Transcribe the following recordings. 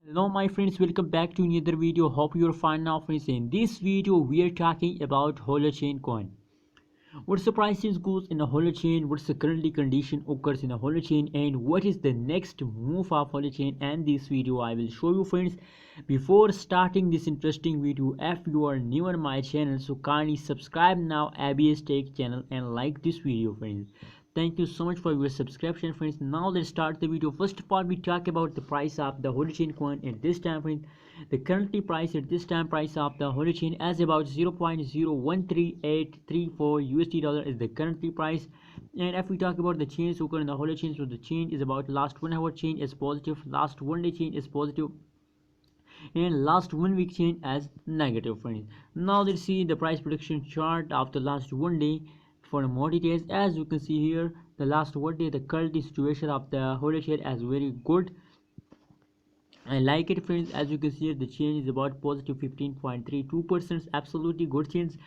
Hello my friends, welcome back to another video. Hope you're fine now friends. In this video we are talking about Holochain coin. What's the prices goes in a Holochain, what's the currently condition occurs in a Holochain, and what is the next move of Holochain. And this video I will show you friends. Before starting this interesting video, if you are new on my channel, so kindly subscribe now ABS Tech channel and like this video friends. Thank you so much for your subscription friends. Now let's start the video. First of all, we talk about the price of the Holochain coin at this time friends. The currently price at this time price of the Holochain as about 0.013834 USD dollar is the currently price. And if we talk about the change occur in the Holochain, so the change is about last 1 hour change is positive, last 1 day change is positive, and last 1 week change as negative friends. Now let's see the price prediction chart of the last 1 day for more details. As you can see here, the last 1 day the current situation of the Holochain is very good. I like it friends. As you can see here, the change is about positive 15.32%, absolutely good change.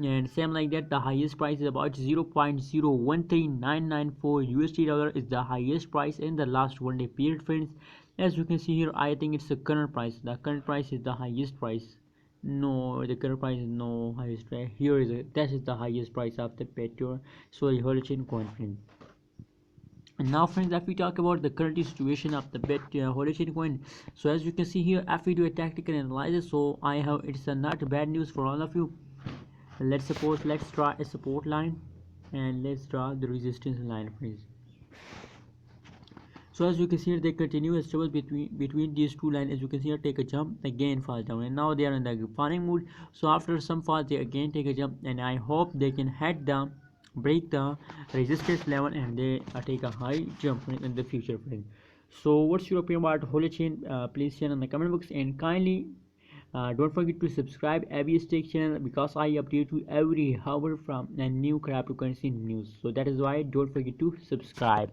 And same like that, the highest price is about 0.013994 USD dollar is the highest price in the last 1 day period friends. As you can see here, I think it's the current price. The current price is the highest price. No, the current price is no highest price. Here is that is the highest price of the Petro, sorry, Holochain coin friends. And now friends, if we talk about the current situation of the Holochain coin, so as you can see here, if we do a tactical analysis, so I have it's a not bad news for all of you. Let's draw a support line and let's draw the resistance line friends. So as you can see here, they continue as trouble between these two lines. As you can see here, take a jump, again fall down, and now they are in the falling mood. So after some fall, they again take a jump, and I hope they can head down, break the resistance level, and they take a high jump in the future friends. So what's your opinion about Holochain? Please share in the comment box, and kindly don't forget to subscribe ABS Tech channel because I update you every hour from a new cryptocurrency news. So that is why don't forget to subscribe.